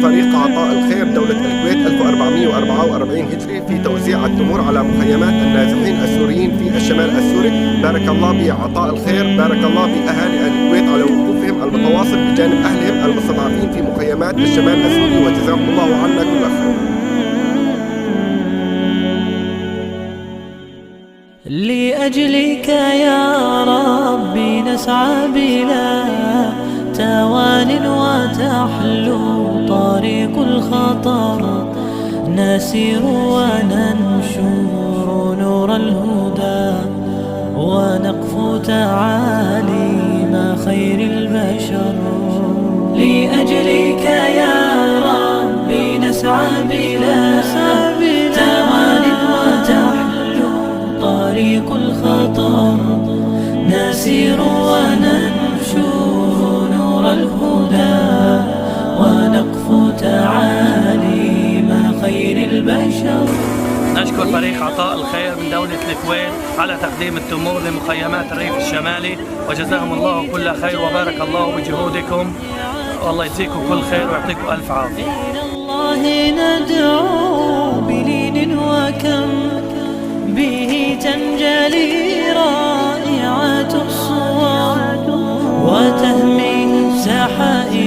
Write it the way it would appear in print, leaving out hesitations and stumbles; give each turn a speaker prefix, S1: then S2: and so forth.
S1: فريق عطاء الخير دولة الكويت 1444 هجري في توزيع التمور على مخيمات النازحين السوريين في الشمال السوري. بارك الله بعطاء الخير، بارك الله بأهالي الكويت على وقوفهم المتواصل بجانب أهلهم المستضعفين في مخيمات الشمال السوري، وجزاهم الله عنا كل خير.
S2: لأجلك يا ربي نسعى بلا توان وتحلو طريق الخطر، نسير وننشر نور الهدى، ونقفو تعاليم خير البشر. لأجلك يا ربي نسعى بلا توان وتحلو طريق الخطر، نسير وننشر نور الهدى، ونقفو تعاليم خير البشر.
S3: نشكر فريق عطاء الخير من دولة الكويت على تقديم التمور لمخيمات الريف الشمالي، وجزاهم الله كل خير وبارك الله بجهودكم، والله يجزيكم كل خير ويعطيكم ألف عافية.
S2: إلى الله ندعو بلين وكم به تنجلي رائعة الصور، وتهمي سحائر